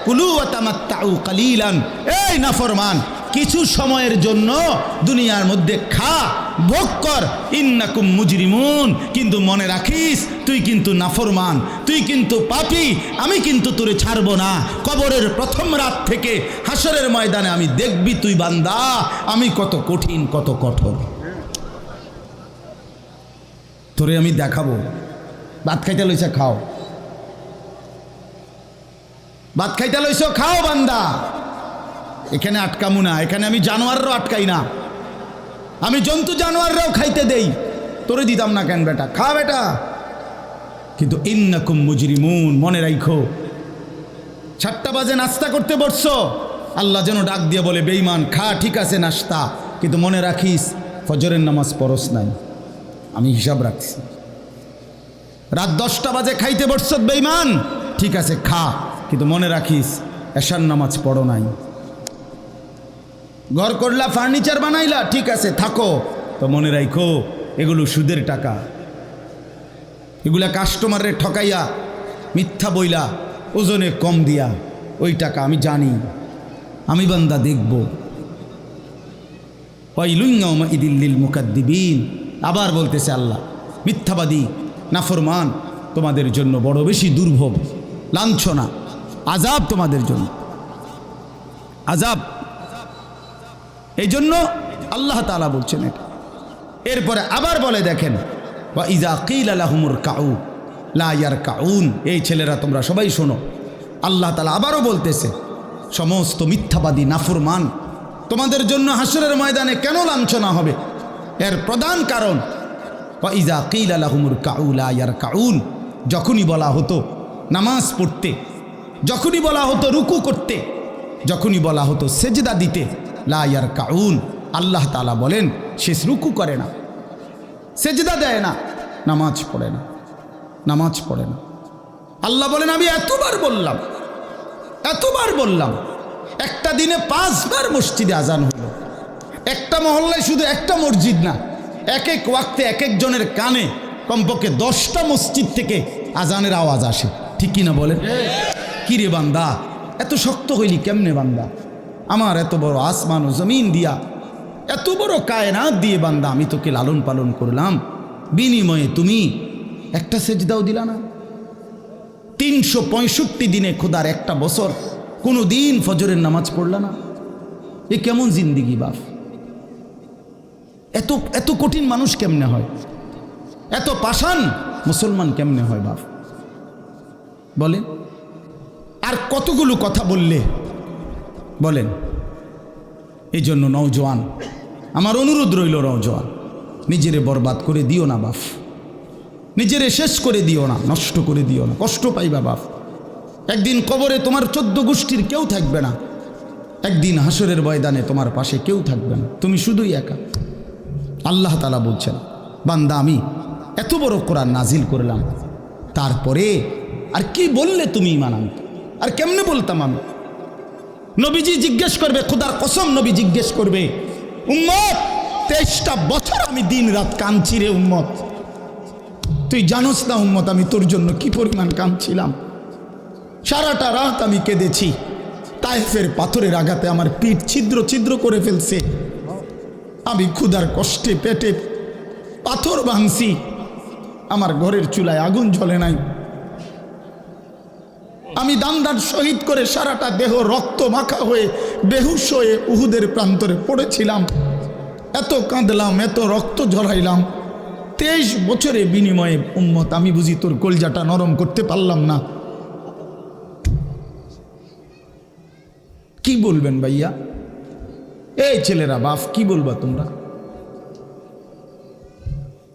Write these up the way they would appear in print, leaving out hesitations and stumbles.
কুলু ওয়া তামাত্তাউ কালিলান, এই নাফরমান কিছু সময়ের জন্য দুনিয়ার মধ্যে খা, ভোগ কর, ইন্নাকুম মুজরিমুন, কিন্তু মনে রাখিস তুই কিন্তু নাফরমান, তুই কিন্তু পাপী, আমি কিন্তু তোরে ছাড়ব না। কবরের প্রথম রাত থেকে হাসরের ময়দানে আমি দেখবি তুই বান্দা আমি কত কঠিন কত কঠোর, তোরে আমি দেখাবো। ভাত খাইতে লইছে খাও, ভাত খাইতে লইছ খাও বান্দা, এখানে আটকামু না, এখানে আমি জানোয়াররাও আটকাই না, আমি জন্তু জানোয়াররাও খাইতে দেই, তোরে দিতাম না কেন বেটা, খা বেটা। কিন্তু ইন্নাকুম মুজরিমুন, মনে রাখো 7টা বাজে নাস্তা করতে বসছো, আল্লাহ যেন ডাক দিয়ে বলে বেঈমান খা, ঠিক আছে নাস্তা, কিন্তু মনে রাখিস ফজরের নামাজ পড়স নাই, আমি হিসাব রাখছি। রাত 10টা বাজে খাইতে বসছো বেঈমান, ঠিক আছে খা, কিন্তু মনে রাখিস এশার নামাজ পড়ো নাই। ঘর করলা, ফার্নিচার বানাইলা, ঠিক আছে থাকো, তো মনে রাখো এগুলো সুদের টাকা, এগুলা কাস্টমারে ঠকাইয়া মিথ্যা বইলা ওজনে কম দিয়া ওই টাকা আমি জানি, আমি বান্দা দেখব। ওয়াইলুন ইয়াউমাইযিল লিল মুকাদ্দিবিন, আবার বলতেছে আল্লাহ মিথ্যাবাদী নাফরমান তোমাদের জন্য বড় বেশি দুর্ভোগ, লাঞ্ছনা, আযাব তোমাদের জন্য, আযাব। এই জন্য আল্লাহ তাআলা বলছেন এটা। এরপরে আবার বলে দেখেন ওয়া ইযা কিলা লাহুমুর কাউ লা ইয়ারকাউন, এই ছেলেরা তোমরা সবাই শোনো, আল্লাহ তাআলা আবারও বলতেছে সমস্ত মিথ্যাবাদী নাফরমান তোমাদের জন্য হাসরের ময়দানে কেন লাঞ্ছনা হবে, এর প্রধান কারণ ওয়া ইযা কিলা লাহুমুর কাউ লা ইয়ারকাউন, যখনই বলা হতো নামাজ পড়তে, যখনই বলা হতো রুকু করতে, যখনই বলা হতো সেজদা দিতে, লা ইয়ারকাউন, আল্লাহ তাআলা বলেন সে রুকু করে না, সেজদা দেয় না, নামাজ পড়ে না, নামাজ পড়ে না। আল্লাহ বলেন আমি এতবার বললাম, এতবার বললাম, একটা দিনে 5 বার মসজিদে আজান হলো, একটা মহল্লায় শুধু একটা মসজিদ না, এক এক ওয়াক্তে এক একজনের কানে কমপক্ষে 10টা মসজিদ থেকে আজানের আওয়াজ আসে, ঠিক কিনা বলেন? কি রে বান্দা এত শক্ত হইলি কেমনে বান্দা, আমার এত বড় আসমান ও জমিন দিয়া, এত বড় কায়নাত দিয়ে বান্দা আমি তোকে লালন পালন করলাম, বিনিময়ে তুমি একটা সেজদাও দিলা না। 365 দিনে খোদার একটা বছর কোনো দিন ফজরের নামাজ পড়লা না, এ কেমন জিন্দিগি বাপ? এত এত কঠিন মানুষ কেমনে হয়, এত পাষাণ মুসলমান কেমনে হয় বাপ বলেন? আর কতগুলো কথা বললে বলেন? এই জন্য নওজোয়ান আমার অনুরোধ রইল, নওজোয়ান নিজেরে বরবাদ করে দিও না বাপ, নিজেরে শেষ করে দিও না, নষ্ট করে দিও না, কষ্ট পাইবা বাপ। একদিন কবরে তোমার 14 গোষ্ঠীর কেউ থাকবে না, একদিন হাসরের ময়দানে তোমার পাশে কেউ থাকবে না, তুমি শুধুই একা। আল্লাহ তাআলা বলছেন বান্দা আমি এত বড় কোরআন নাজিল করলাম, তারপরে আর কি বললে তুমি ঈমান আনতে, আর কেমনে বলতাম আমি? নবীজি জিজ্ঞেস করবে, খোদার কসম নবী জিজ্ঞেস করবে, উম্মত 23টা বছর আমি দিন রাত কাঁদছি রে উম্মত, তুই জানোস না উম্মত আমি তোর জন্য কি পরিমাণ কাঁদছিলাম, সারাটা রাত আমি কেঁদেছি, তায়েফের পাথরের আঘাতে আমার পিঠ ছিদ্র ছিদ্র করে ফেলছে, আমি ক্ষুধার কষ্টে পেটে পাথর ভাঙছি, আমার ঘরের চুলায় আগুন জ্বলে নাই, আমি দান্দার শহীদ করে সারাটা দেহ রক্ত মাখা হয়ে বেহুশ হয়ে উহুদের প্রান্তরে পড়েছিলাম, এত কাঁদলাম, এত রক্ত ঝরাইলাম, 23 বছরে বিনিময়ে উম্মত আমি বুঝি তোর কলজাটা নরম করতে পারলাম না। কি বলবেন ভাইয়া? এই ছেলেরা বাপ কি বলবা তোমরা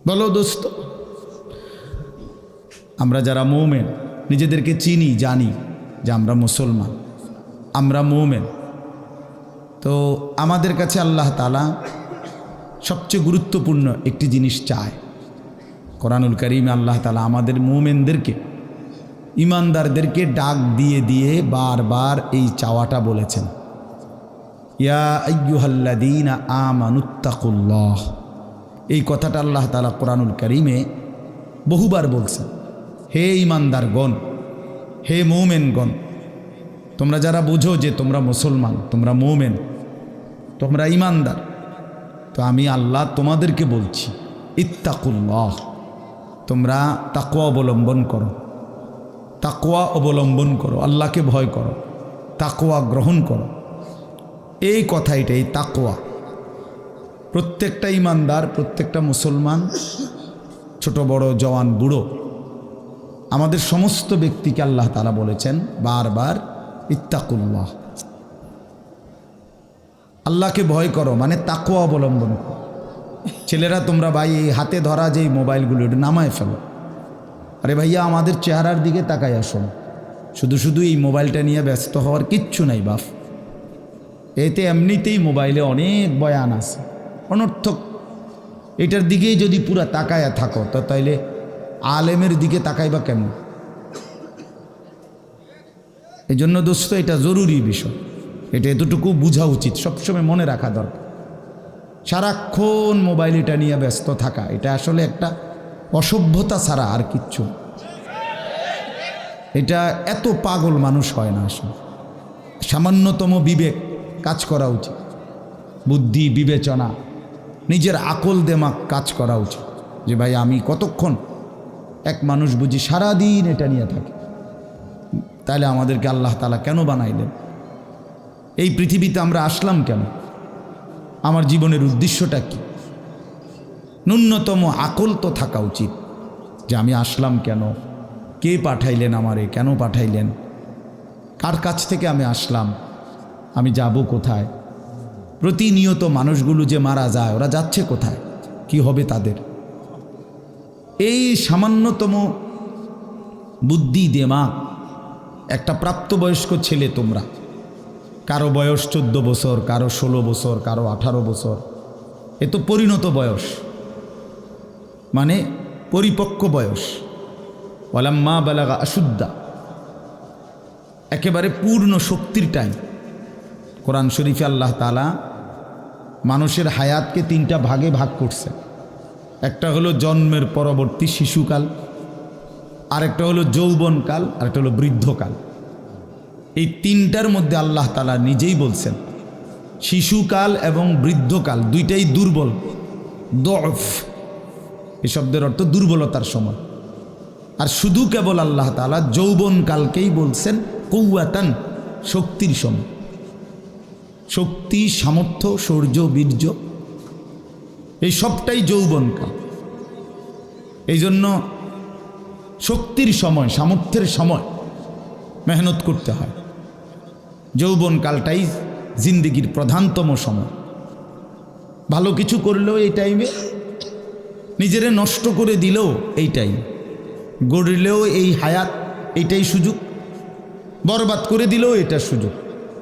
বলো দোস্ত? আমরা যারা মুমিন নিজেদেরকে চিনি, জানি যে আমরা মুসলমান, আমরা মুমিন, তো আমাদের কাছে আল্লাহ তাআলা সবচেয়ে গুরুত্বপূর্ণ একটি জিনিস চায়। কোরআনুল কারীমে আল্লাহ তাআলা আমাদের মুমিনদেরকে, ইমানদারদেরকে ডাক দিয়ে দিয়ে বারবার এই চাওয়াটা বলেছেন, ইয়া আইয়ুহাল্লাযীনা আমানুত্তাকুল্লাহ। এই কথাটা আল্লাহ তাআলা কোরআনুল কারীমে বহুবার বলছেন, হে ইমানদারগণ, হে মুমিনগণ, তোমরা যারা বুঝো যে তোমরা মুসলমান, তোমরা মুমিন, তোমরা ঈমানদার, তো আমি আল্লাহ তোমাদেরকে বলছি ইত্তাকুল্লাহ, তোমরা তাকওয়া অবলম্বন করো, তাকওয়া অবলম্বন করো, আল্লাহকে ভয় করো, তাকওয়া গ্রহণ করো। এই কথা এটাই তাকওয়া। প্রত্যেকটা ঈমানদার, প্রত্যেকটা মুসলমান, ছোট বড় জওয়ান বুড়ো, আমাদের সমস্ত ব্যক্তিকে আল্লাহ তাআলা বলেছেন বারবার ইত্তাকুল্লাহ, আল্লাহকে ভয় করো, মানে তাকওয়া অবলম্বন করো। ছেলেরা তোমরা ভাই এই হাতে ধরা যে মোবাইলগুলো এটা নামায় ফেলো। আরে ভাইয়া আমাদের চেহারার দিকে তাকাই আসুন, শুধু শুধু এই মোবাইলটা নিয়ে ব্যস্ত হওয়ার কিচ্ছু নাই বাপ। এতে এমনিতেই মোবাইলে অনেক বয়ান আছে অনর্থক, এটার দিকেই যদি পুরা তাকায়া থাকো তো তাইলে আলেমের দিকে তাকাইবা কেমন? এই জন্য দোস্ত এটা জরুরি বিষয়, এটা এতটুকু বোঝা উচিত, সবসময় মনে রাখা দরকার। সারাক্ষণ মোবাইল এটা নিয়ে ব্যস্ত থাকা এটা আসলে একটা অসভ্যতা ছাড়া আর কিচ্ছু। এটা এত পাগল মানুষ হয় না আসলে। সামান্যতম বিবেক কাজ করা উচিত, বুদ্ধি বিবেচনা, নিজের আকল দেমাগ কাজ করা উচিত যে ভাই আমি কতক্ষণ। এক মানুষ বুঝি সারাদিন এটা নিয়ে থাকে, তাহলে আমাদেরকে আল্লাহ তাআলা কেন বানাইলেন? এই পৃথিবীতে আমরা আসলাম কেন? আমার জীবনের উদ্দেশ্যটা কি? ন্যূনতম আকল তো থাকা উচিত যে আমি আসলাম কেন, কে পাঠাইলেন আমারে, কেন পাঠাইলেন, কার কাছ থেকে আমি আসলাম, আমি যাব কোথায়। প্রতিনিয়ত মানুষগুলো যে মারা যায় ওরা যাচ্ছে কোথায়, কি হবে তাদের? এই সামান্যতম বুদ্ধি দেমাগ একটা প্রাপ্তবয়স্ক ছেলে, তোমরা কারো বয়স 14 বছর, কারো 16 বছর, কারো 18 বছর, এ তো পরিণত বয়স, মানে পরিপক্ক বয়স। ওয়ালাম্মা বালাগা আশুদ্দা, একেবারে পূর্ণ শক্তির টাইম। কোরআন শরীফে আল্লাহ তাআলা মানুষের হায়াতকে 3টা ভাগে ভাগ করছে। একটা হলো জন্মের পরবর্তী শিশুকাল, আরেকটা হলো যৌবনকাল, আরেকটা হলো বৃদ্ধকাল। এই 3টার মধ্যে আল্লাহ তাআলা নিজেই বলছেন শিশুকাল এবং বৃদ্ধকাল দুইটাই দুর্বল, দফ, এই শব্দের অর্থ দুর্বলতার সময়। আর শুধু কেবল আল্লাহ তাআলা যৌবনকালকেই বলছেন কুওয়াতান, শক্তির সময়। শক্তি, সামর্থ্য, শৌর্য, বীর্য, এই সবটাই যৌবনকাল। এই জন্য শক্তির সময়, সামর্থ্যের সময় মেহনত করতে হয়। যৌবনকালটাই জিন্দেগির প্রধানতম সময়। ভালো কিছু করলেও এই টাইমে, নিজেরে নষ্ট করে দিলেও এই টাইম, গড়লেও এই হায়াত, এইটাই সুযোগ, বরবাদ করে দিলেও এটা সুযোগ।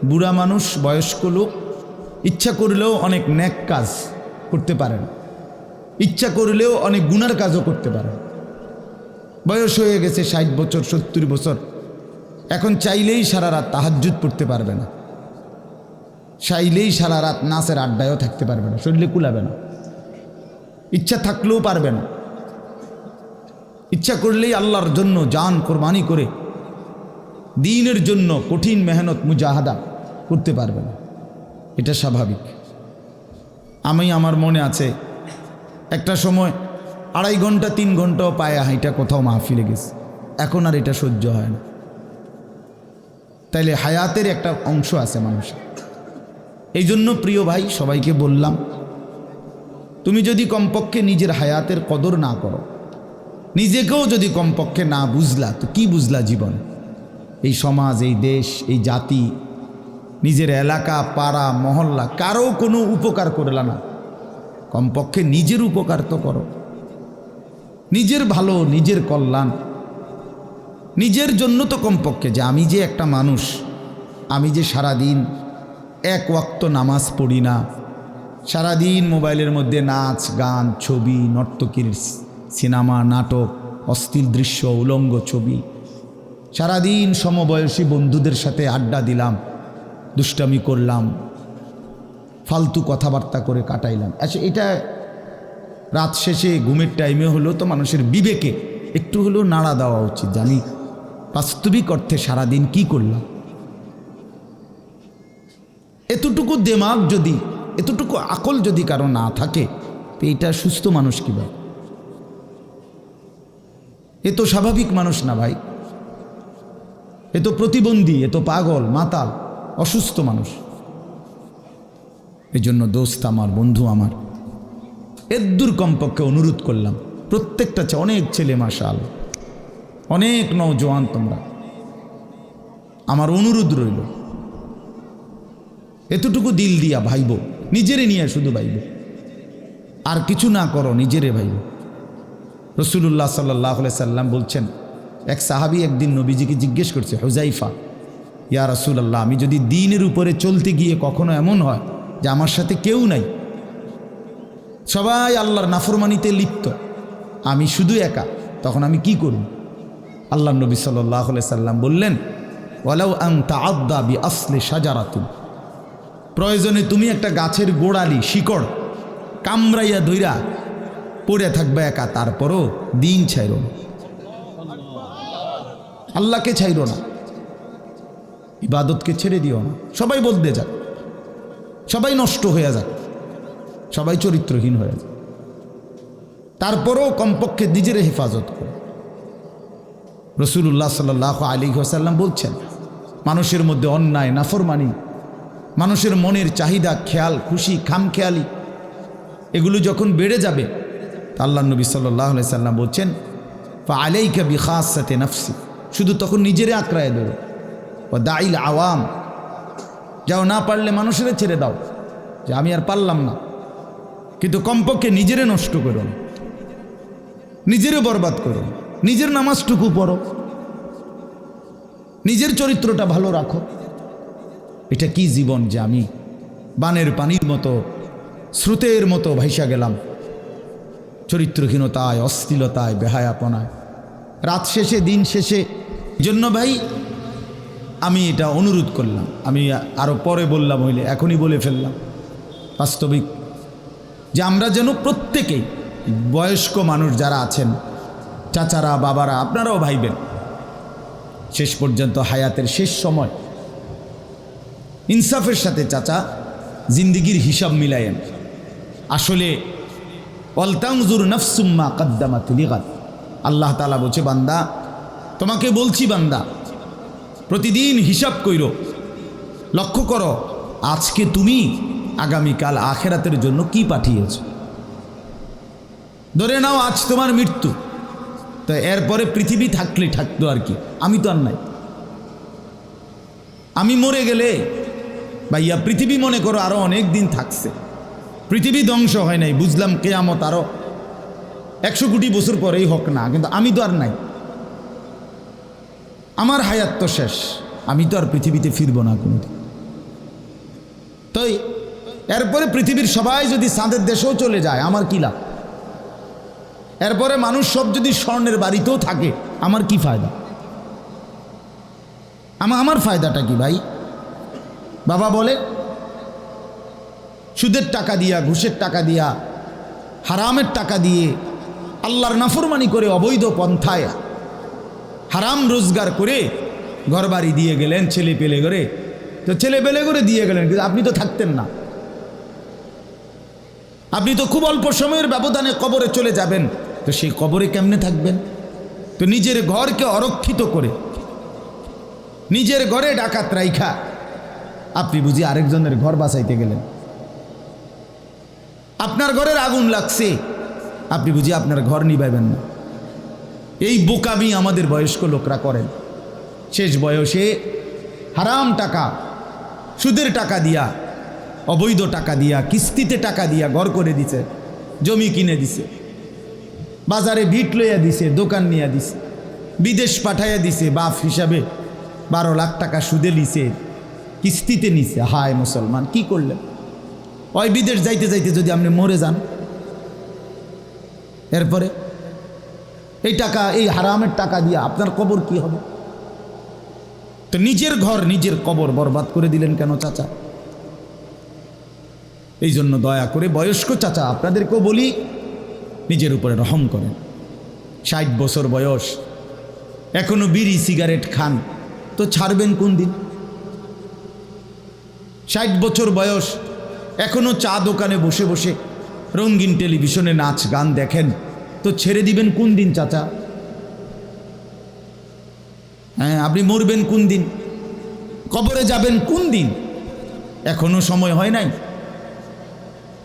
বুড়া মানুষ, বয়স্ক লোক ইচ্ছা করলেও অনেক নেক কাজ করতে পারেন, ইচ্ছা করলেও অনেক গুনার কাজও করতে পারেন। বয়স হয়ে গেছে 60 বছর, 70 বছর, এখন চাইলেই সারা রাত তাহাজ্জুদ পড়তে পারবে না, চাইলেই সারা রাত নাচের আড্ডায়ও থাকতে পারবে না, শরীরে কুলাবে না, ইচ্ছা থাকলেও পারবে না। ইচ্ছা করলেই আল্লাহর জন্য জান কোরবানি করে দ্বীনের জন্য কঠিন মেহনত মুজাহাদা করতে পারবে না, এটা স্বাভাবিক। আমার মনে আছে একটা সময় 2.5 ঘন্টা 3 ঘন্টাও পায়ে হাইটা কোথাও মাহফিলে গেছে, এখন আর এটা সহ্য হয় না। তাইলে হায়াতের একটা অংশ আছে মানুষের। এই জন্য প্রিয় ভাই সবাইকে বললাম, তুমি যদি কমপক্ষে নিজের হায়াতের কদর না করো, নিজেকেও যদি কমপক্ষে না বুঝলা, তো কি বুঝলা জীবন? এই সমাজ, এই দেশ, এই জাতি, নিজের এলাকা, পাড়া, মহল্লা, কারো কোনো উপকার করলা না। কমপক্ষে নিজের উপকার তো করো, নিজের ভালো, নিজের কল্যাণ, নিজের জন্য তো কমপক্ষে, যে আমি যে একটা মানুষ, আমি যে সারাদিন 1 ওয়াক্ত নামাজ পড়ি না, সারাদিন মোবাইলের মধ্যে নাচ গান, ছবি, নর্তকীর সিনেমা, নাটক, অশ্লীল দৃশ্য, উলঙ্গ ছবি, সারাদিন সমবয়সী বন্ধুদের সাথে আড্ডা দিলাম, দুষ্টামি করলাম, ফালতু কথাবার্তা করে কাটাইলাম। আচ্ছা, এটা রাত শেষে ঘুমের টাইমে হলেও তো মানুষের বিবেকে একটু হলেও নাড়া দেওয়া উচিত, জানি বাস্তবিক অর্থে সারাদিন কি করলাম, এতটুকু দেমাগ যদি, এতটুকু আকল যদি কারো না থাকে, তো এটা সুস্থ মানুষ কি ভাই? এ তো স্বাভাবিক মানুষ না ভাই, এ তো প্রতিবন্ধী, এ তো পাগল, মাতাল, অসুস্থ মানুষ। এই জন্য দোস্ত আমার, বন্ধু আমার, এদ্দুর কমপক্ষে অনুরোধ করলাম, প্রত্যেকটা অনেক ছেলে মাশাআল্লাহ, অনেক নওজোয়ান তোমরা, আমার অনুরোধ রইল এতটুকু দিল দিয়া ভাইব, নিজেরে নিয়ে শুধু ভাইব, আর কিছু না করো, নিজেরে ভাইব। রাসূলুল্লাহ সাল্লাল্লাহু আলাইহি সাল্লাম বলছেন, এক সাহাবী একদিন নবীজিকে জিজ্ঞেস করছে, হুযাইফা, ইয়া রাসূলুল্লাহ, আমি যদি দ্বীনের উপরে চলতে গিয়ে কখনো এমন হয় যে আমার সাথে কেউ নাই, সবাই আল্লাহর নাফরমানিতে লিপ্ত, আমি শুধু একা, তখন আমি কি করব? আল্লাহর নবী সাল্লাল্লাহু আলাইহি সাল্লাম বললেন, ওয়ালাউ আন তাআদ্দা বিআসলি শাজারাতিন, প্রয়োজনে তুমি একটা গাছের গোড়ালি, শিকড় কামড়াইয়া ধইরা পড়ে থাকবে একা, তারপরও দিন ছাইরো না, আল্লাহকে ছাইরো না, ইবাদতকে ছেড়ে দিও না। সবাই বদলে যাক, সবাই নষ্ট হয়ে যাক, সবাই চরিত্রহীন হয়ে যাক, তারপরও কমপক্ষে নিজের হেফাজত করো। রাসূলুল্লাহ সাল্লাল্লাহু আলাইহি ওয়াসাল্লাম বলছেন, মানুষের মধ্যে অন্যায়, নাফরমানি, মানুষের মনের চাহিদা, খেয়াল খুশি, খামখেয়ালি, এগুলো যখন বেড়ে যাবে, আল্লাহর নবী সাল্লাল্লাহু আলাইহি সাল্লাম বলছেন, ফাআলাইকা বিখাসাতি নাফসি, শুধু তখন নিজেরে আঁকড়ায় ধরো, ওয়া দাইল আওয়াম, যাও, না পারলে মানুষের ছেড়ে দাও যে আমি আর পারলাম না, কিন্তু কমপক্ষে নিজেরে নষ্ট করো না, নিজেরে বরবাদ করো, নিজের নামাজটুকু পড়ো, নিজের চরিত্রটা ভালো রাখো। এটা কি জীবন যে আমি বানের পানির মতো, স্রোতের মতো ভাইসা গেলাম, চরিত্রহীনতায়, অশ্লীলতায়, বেহায়াপনায়, রাত শেষে, দিন শেষে। জন্য ভাই আমি এটা অনুরোধ করলাম, আমি আরও পরে বললাম হইলে এখনই বলে ফেললাম, বাস্তবিক যে আমরা যেন প্রত্যেকেই, বয়স্ক মানুষ যারা আছেন, চাচারা, বাবারা, আপনারাও ভাইবেন, শেষ পর্যন্ত হায়াতের শেষ সময় ইনসাফের সাথে চাচা জিন্দিগির হিসাব মিলায়েন। আসলে ওয়ালতানজুর নাফসুম মা কদ্দামাত লিগাদ, আল্লাহ তাআলা বলছে, বান্দা তোমাকে বলছি, বান্দা প্রতিদিন হিসাব কইরো, লক্ষ্য করো আজকে তুমি আগামীকাল আখেরাতের জন্য কি পাঠিয়েছ। ধরে নাও আজ তোমার মৃত্যু, তো এরপরে পৃথিবী থাকলে থাকতো আর কি, আমি তো আর নাই, আমি মরে গেলে ভাইয়া পৃথিবী মনে করো আরো অনেক দিন থাকছে, পৃথিবী ধ্বংস হয় নাই, বুঝলাম কিয়ামত আরো 100 কোটি বছর পরেই হোক না, কিন্তু আমি তো আর নাই, আমার হায়াত তো শেষ, আমি তো আর পৃথিবীতে ফিরবো না কোনোদিন। তাই এরপরে পৃথিবীর সবাই যদি চাঁদের দেশেও চলে যায়, আমার কি লাভ? এরপরে মানুষ সব যদি স্বর্ণের বাড়িতেও থাকে, আমার কি ফায়দা? আমার ফায়দাটা কি ভাই? বাবা বলে সুদের টাকা দিয়া, ঘুষের টাকা দিয়া, হারামের টাকা দিয়ে, আল্লাহর নাফরমানি করে, অবৈধ পন্থায় হারাম রোজগার করে ঘরবাড়ি দিয়ে গেলেন, ছেলে পেলে করে, তো ছেলে পেলে করে দিয়ে গেলেন, কিন্তু আপনি তো থাকতেন না, আপনি তো খুব অল্প সময়ের ব্যবধানে কবরে চলে যাবেন, তো সেই কবরে কেমনে থাকবেন? তো নিজের ঘরকে অরক্ষিত করে, নিজের ঘরে ডাকাত রাইখা আপনি বুঝি আরেকজনের ঘর বাঁচাইতে গেলেন, আপনার ঘরের আগুন লাগছে, আপনি বুঝি আপনার ঘর নিভাইবেন না। এই বোকামি আমাদের বয়স্ক লোকরা করেন, শেষ বয়সে হারাম টাকা, সুদের টাকা দিয়া, অবৈধ টাকা দিয়া, কিস্তিতে টাকা দিয়া ঘর করে দিছে, জমি কিনে দিছে, বাজারে ভিট লইয়া দিছে, দোকান নিয়ে দিছে, বিদেশ পাঠাইয়া দিছে, বাপ হিসাবে 12 লাখ টাকা সুদে নিছে, কিস্তিতে নিছে। হায় মুসলমান, কি করলেন? ওই বিদেশ যাইতে যাইতে যদি আপনি মরে যান, এরপরে এই টাকা, এই হারামের টাকা দিয়ে আপনার কবর কি হবে? তো নিজের ঘর, নিজের কবর বরবাদ করে দিলেন কেন চাচা? এই জন্য দয়া করে বয়স্ক চাচা আপনাদেরকেও বলি, নিজের উপরে রহম করেন। 60 বছর বয়স, এখনো বিড়ি সিগারেট খান, তো ছাড়বেন কোন দিন? 60 বছর বয়স, এখনো চা দোকানে বসে বসে রঙিন টেলিভিশনে নাচ গান দেখেন, তো ছেড়ে দিবেন কোন দিন চাচা? হ্যাঁ, আপনি মরবেন কোন দিন? কবরে যাবেন কোন দিন? এখনো সময় হয় নাই।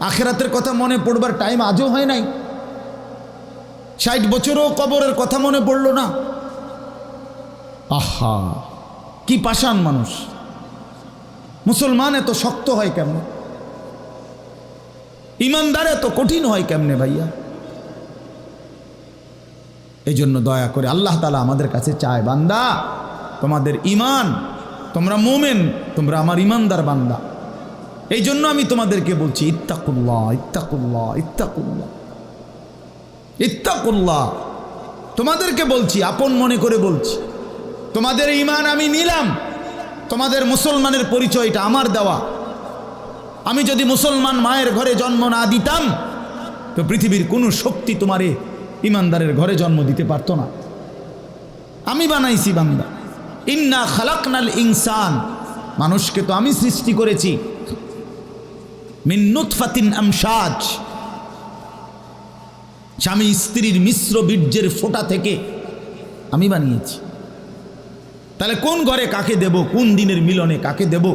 আখিরাতের কথা মনে পড়বার টাইম আজও হয় নাই। 60 বছরও কবরের কথা মনে পড়ল না। আহা, কি পাষাণ মানুষ! মুসলমান এত শক্ত হয় কেমনে? ইমানদার এত কঠিন হয় কেমনে ভাইয়া? এই জন্য দয়া করে আল্লাহ তাআলা আমাদের কাছে চায়, বান্দা তোমাদের ইমান, তোমরা মোমেন, তোমরা আমার ইমানদার বান্দা। এই জন্য আমি তোমাদেরকে বলছি ইত্তাকুল্লাহ, ইত্তাকুল্লাহ, ইত্তাকুল্লাহ, ইত্তাকুল্লাহ। তোমাদেরকে বলছি, আপন মনে করে বলছি, তোমাদের ইমান আমি নিলাম। তোমাদের মুসলমানের পরিচয়টা আমার দেওয়া। আমি যদি মুসলমান মায়ের ঘরে জন্ম না দিতাম, তো পৃথিবীর কোনো শক্তি তোমারে ইমানদারের ঘরে জন্ম দিতে পারত না। আমি বানাইছি বান্দা। ইন্না খালাকনাল ইনসান, মানুষকে তো আমি সৃষ্টি করেছি মিন নুতফাতিন আমশাজ, স্বামী স্ত্রীর মিশ্র বীর্যের ফোঁটা থেকে আমি বানিয়েছি। তাহলে কোন ঘরে কাকে দেব, কোন দিনের মিলনে কাকে দেব,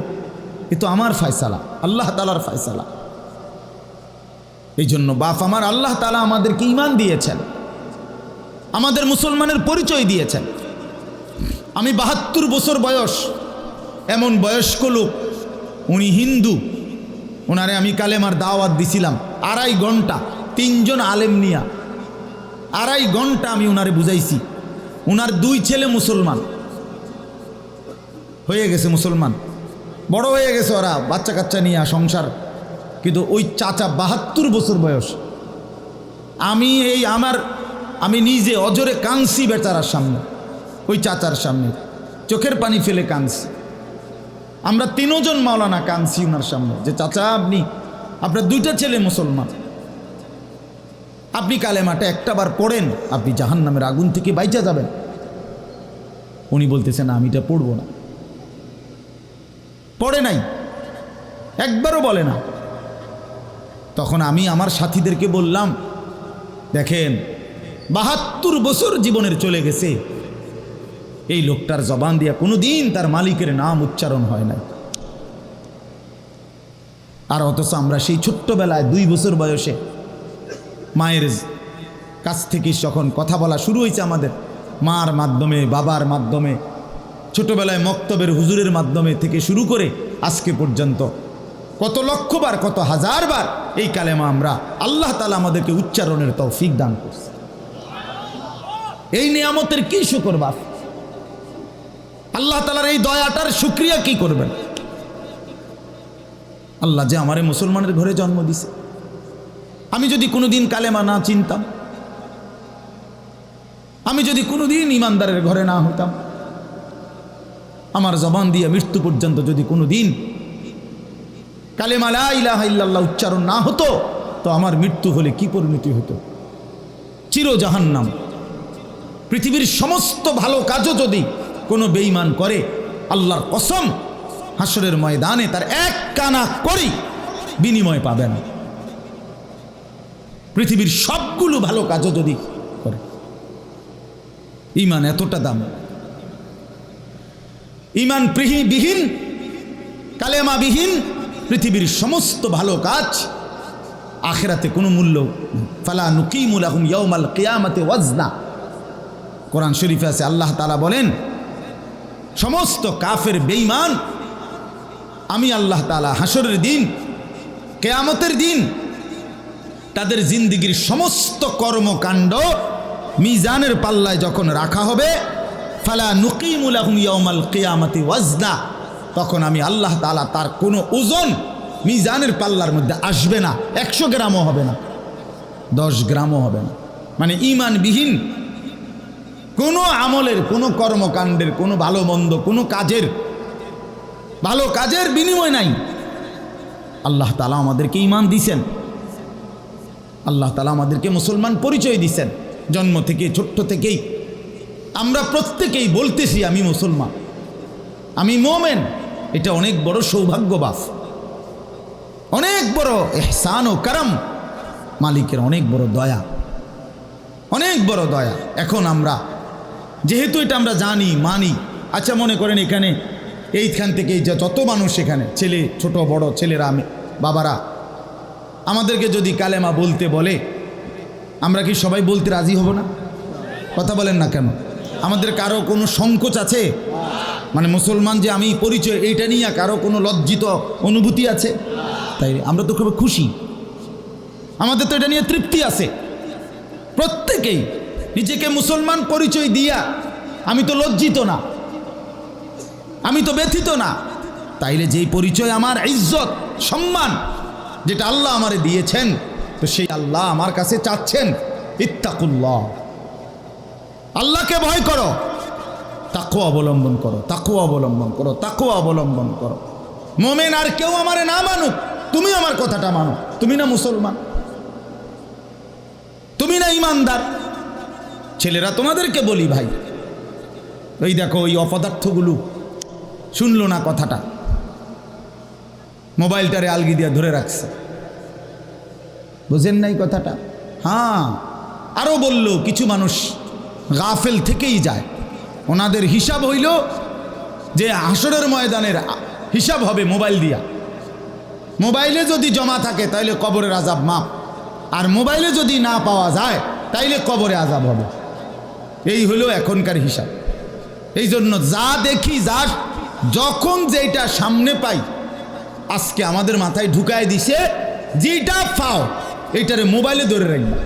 এ তো আমার ফয়সালা, আল্লাহ তাআলার ফয়সালা। এই জন্য বাপ আমার, আল্লাহ তাআলা আমাদেরকে ঈমান দিয়েছেন, আমাদের মুসলমানের পরিচয় দিয়েছেন। আমি 72 বছর বয়স, এমন বয়স্ক লোক, উনি হিন্দু, ওনারে আমি কালেমার দাওয়াত দিছিলাম 2.5 ঘন্টা, 3 জন আলেম নিয়া 2.5 ঘন্টা আমি ওনারে বুঝাইছি। ওনার 2 ছেলে মুসলমান হয়ে গেছে, মুসলমান বড় হয়ে গেছে, ওরা বাচ্চা কাচ্চা নিয়ে সংসার। কিন্তু ওই চাচা 72 বছর বয়স, আমি নিজে অজরে কাঁদছি বেচারার সামনে, ওই চাচার সামনে চোখের পানি ফেলে কাঁদছি। আমরা 3 জন মাওলানা কাঁদছি ওনার সামনে, যে চাচা আপনার 2টা ছেলে মুসলমান, আপনি কালেমাটা একটাবার পড়েন, আপনি জাহান্নামের আগুন থেকে বাইচা যাবেন। উনি বলতেছেন আমি এটা পড়বো না, পড়ে নাই, একবারও বলে না। তখন আমি আমার সাথীদেরকে বললাম, দেখেন 72 বছর জীবনের চলে গেছে, এই লোকটার জবান দিয়া কোনোদিন তার মালিকের নাম উচ্চারণ হয় না। আর অথচ আমরা সেই ছোট্টবেলায় 2 বছর বয়সে মায়ের কাছ থেকে যখন কথা বলা শুরু হয়েছে আমাদের, মার মাধ্যমে, বাবার মাধ্যমে, ছোটবেলায় মক্তবের হুজুরের মাধ্যমে থেকে শুরু করে আজকে পর্যন্ত কত লক্ষবার, কত হাজারবার এই কালেমা আমরা, আল্লাহ তাআলা আমাদেরকে উচ্চারণের তৌফিক দান করছে। এই নিয়ামতের কি শুকর বাপ? আল্লাহ তাআলার এই দয়াটার শুকরিয়া কি করবেন? আল্লাহ যে আমারে মুসলমানের ঘরে জন্ম দিছে। আমি যদি কোনোদিন কালেমা না চিনতাম, আমি যদি কোনোদিন ইমানদারের ঘরে না হতাম, আমার জবান দিয়ে মৃত্যু পর্যন্ত যদি কোনোদিন কালেমা লা ইলাহা ইল্লাল্লাহ উচ্চারণ না হতো, তো আমার মৃত্যু হলে কি পরিণতি হতো? চির জাহান্নাম। পৃথিবীর সমস্ত ভালো কাজও যদি কোনো বেঈমান করে, আল্লাহর কসম হাসরের ময়দানে তার 1 কানা করি বিনিময় পাবে না। পৃথিবীর সবগুলো ভালো কাজও যদি করে, ঈমান এতটা দাম। ঈমান বিহীন, কালেমা বিহীন পৃথিবীর সমস্ত ভালো কাজ আখিরাতে কোনো মূল্য। ফালা নুকিমু লাহুম ইয়াউমাল কিয়ামাতি ওয়াজনা। কোরআন শরীফে আছে, আল্লাহ তাআলা বলেন, সমস্ত কাফের বেঈমান আমি আল্লাহ তাআলা হাসরের দিন, কিয়ামতের দিন তাদের জিন্দেগীর সমস্ত কর্মকাণ্ড মিজানের পাল্লায় যখন রাখা হবে, ফালা নুকিমু লাহুম ইয়াউমাল কিয়ামাতি ওয়াজনা, তখন আমি আল্লাহ তাআলা তার কোনো ওজন মিজানের পাল্লার মধ্যে আসবে না। 100 গ্রামও হবে না, 10 গ্রামও হবে না। মানে ঈমানবিহীন কোনো আমলের, কোনো কর্মকাণ্ডের, কোনো ভালো মন্দ, কোনো কাজের, ভালো কাজের বিনিময় নাই। আল্লাহ তাআলা আমাদেরকে ঈমান দিয়েছেন, আল্লাহ তাআলা আমাদেরকে মুসলমান পরিচয় দিয়েছেন। জন্ম থেকে, ছোট্ট থেকেই আমরা প্রত্যেকেই বলতেছি আমি মুসলমান, আমি মোমেন। এটা অনেক বড় সৌভাগ্য বাপ। অনেক বড় ইহসান ও করম, মালিকের অনেক বড় দয়া, অনেক বড় দয়া। এখন আমরা যেহেতু এটা আমরা জানি মানি, আচ্ছা মনে করেন এখানে এইখান থেকে যত মানুষ এখানে ছেলে ছোট বড় ছেলেরা, আমি বাবারা, আমাদেরকে যদি কালেমা বলতে বলে আমরা কি সবাই বলতে রাজি হব না? কথা বলেন না কেন? আমাদের কারো কোনো সংকোচ আছে? মানে মুসলমান যে আমি পরিচয়, এইটা নিয়ে কারো কোনো লজ্জিত অনুভূতি আছে? তাই আমরা তো খুব খুশি, আমাদের তো এটা নিয়ে তৃপ্তি আছে। প্রত্যেকেই নিজেকে মুসলমান পরিচয় দিয়া আমি তো লজ্জিত না, আমি তো ব্যথিত না। তাইলে যেই পরিচয় আমার ইজ্জত সম্মান যেটা আল্লাহ আমারে দিয়েছেন, তো সেই আল্লাহ আমার কাছে চাচ্ছেন ইত্তাকুল্লাহ, আল্লাহকে ভয় করো, তাকওয়া অবলম্বন করো, তাকওয়া অবলম্বন করো, তাকওয়া অবলম্বন করো। মোমেন আর কেউ আমারে না মানুক, তুমি আমার কথাটা মানো। তুমি না মুসলমান, তুমি না ইমানদার। ছেলেরা তোমাদেরকে বলি ভাই, ওই দেখো ওই অপদার্থগুলো শুনলো না কথাটা, মোবাইলটারে আলগি দিয়া ধরে রাখছে, বুঝেন নাই কথাটা? হ্যাঁ, আরো বললো কিছু মানুষ গাফেল থেকেই যায়, ওনাদের হিসাব হইল যে হাসরের ময়দানের হিসাব হবে মোবাইল দিয়া। মোবাইলে যদি জমা থাকে তাইলে কবরের আযাব মাপ, আর মোবাইলে যদি না পাওয়া যায় তাইলে কবরে আযাব হবে। এই হলো এখনকার হিসাব। এই জন্য যা দেখি, যা যখন যেটা সামনে পাই, আজকে আমাদের মাথায় ঢুকায় দিছে, যেটা পাও এইটারে মোবাইলে ধরে রাখবা,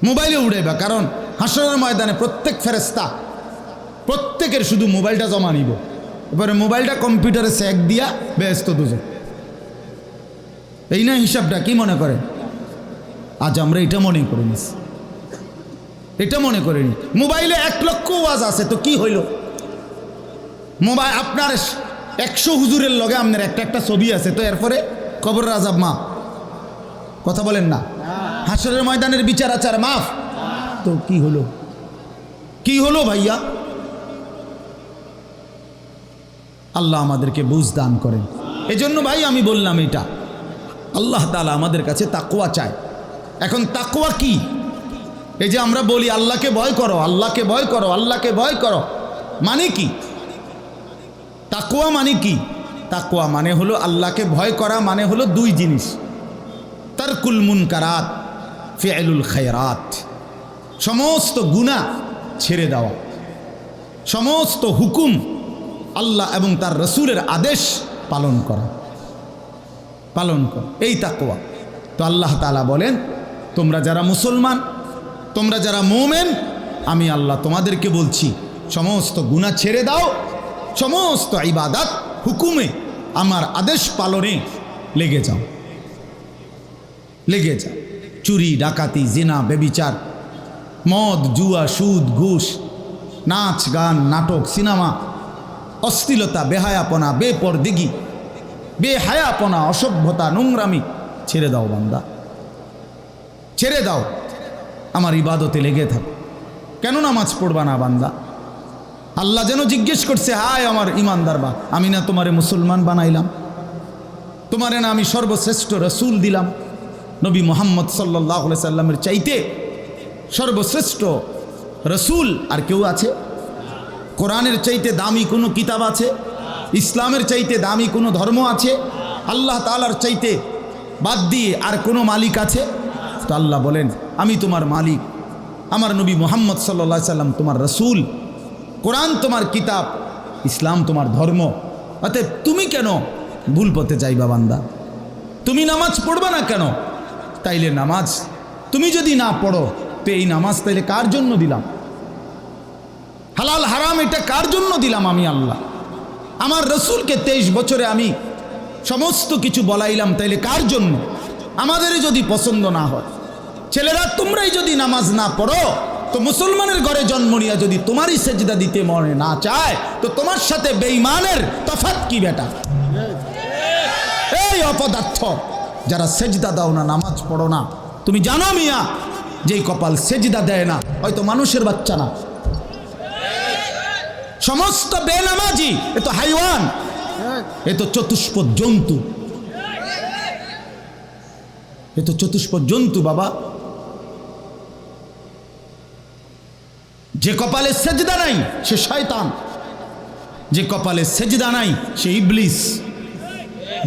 মোবাইলে উড়াইবা। কারণ হাসরের ময়দানে প্রত্যেক ফেরেশতা প্রত্যেকের শুধু মোবাইলটা জমা নিব, এবারে মোবাইলটা কম্পিউটারে সেক দিয়া ব্যস্ত দুজন। এই না হিসাবটা? কি মনে করে? আজ আমরা এটা মনে করে নিছি, এটা মনে করিনি। মোবাইলে 1 লক্ষ ওয়াজ আছে, তো কি হইল? মোবাইল আপনার 100 হুজুরের লগে আপনার একটা একটা ছবি আছে, তো এরপরে কবরের আযাব মাফ। কথা বলেন না? হাসরের ময়দানের বিচার আচার মাফ, তো কি হলো? কি হলো ভাইয়া? আল্লাহ আমাদেরকে বুঝ দান করেন। এজন্য ভাই আমি বললাম, এটা আল্লাহ তাআলা আমাদের কাছে তাকওয়া চায়। এখন তাকওয়া কি? এই যে আমরা বলি আল্লাহকে ভয় করো, আল্লাহকে ভয় করো, আল্লাহকে ভয় করো, মানে কি? তাকওয়া মানে কি? তাকওয়া মানে হলো আল্লাহকে ভয় করা, মানে হলো 2 জিনিস, তারকুল মুনকারাত, ফি'লুল খায়রাত। সমস্ত গুনাহ ছেড়ে দেওয়া, সমস্ত হুকুম আল্লাহ এবং তার রসুলের আদেশ পালন করা, পালন করা, এই তাকওয়া। তো আল্লাহ তাআলা বলেন, তোমরা যারা মুসলমান, তোমরা যারা মুমিন, আমি আল্লাহ তোমাদেরকে বলছি সমস্ত গুনাহ ছেড়ে দাও, সমস্ত ইবাদত হুকুমে আমার আদেশ পালনে লেগে যাও, লেগে যাও। চুরি ডাকাতি জিনা ব্যভিচার মদ জুয়া সুদ ঘুষ নাচ গান নাটক সিনেমা অশ্লীলতা বেহায়াপনা বেপরদিগি বেহায়াপনা অসভ্যতা নোংরামি ছেড়ে দাও বান্দা, ছেড়ে দাও, আমার ইবাদতে লেগে থাকো। কেন নামাজ পড়বা না বান্দা? আল্লাহ যেন জিজ্ঞেস করছে, হায় আমার ইমানদার বা, আমি না তোমারে মুসলমান বানাইলাম, তোমারে না আমি সর্বশ্রেষ্ঠ রসুল দিলাম। নবী মুহাম্মদ সাল্লাল্লাহু আলাইহি সাল্লামের চাইতে সর্বশ্রেষ্ঠ রসুল আর কেউ আছে? কোরআনের চাইতে দামি কোনো কিতাব আছে? ইসলামের চাইতে দামি কোনো ধর্ম আছে? আল্লাহ তাআলার চাইতে বাদ দিয়ে আর কোনো মালিক আছে? তো আল্লাহ বলেন, আমি তোমার মালিক, আমার নবী মুহাম্মদ সাল্লাল্লাহু আলাইহি সাল্লাম তোমার রসুল, কোরআন তোমার কিতাব, ইসলাম তোমার ধর্ম। অতএব তুমি কেন ভুল পথে যাইবা বান্দা? তুমি নামাজ পড়বা না কেন? তাইলে নামাজ তুমি যদি না পড়ো, তো এই নামাজ তাইলে কার জন্য দিলাম? হালাল হারাম এটা কার জন্য দিলাম? আমি আল্লাহ। আমার রসুলকে 23 বছরে আমি সমস্ত কিছু বলাইলাম, তাইলে কার জন্য? আমাদেরই যদি পছন্দ না হয়, ছেলেরা তোমরাই যদি নামাজ না পড়ো, তো মুসলমানের ঘরে জন্ম নিয়ে যদি তোমারই সেজদা দিতে মনে না চায়, তো তোমার সাথে বেঈমানের তফাৎ কি বেটা? এই অপদার্থ যারা সেজদা দাও না, নামাজ পড়ো না, তুমি জানো মিয়া, যেই কপাল সেজদা দেয় না, হয়তো মানুষের বাচ্চা না, সমস্ত বেনামাজি এ তো হাইওয়ান, এ তো চতুষ্পদ জন্তু। এ তো চতুষ্পদ জন্তু বাবা। যে কপালে সেজদা নাই সে শয়তান, যে কপালে সেজদা নাই সে ইবলিস,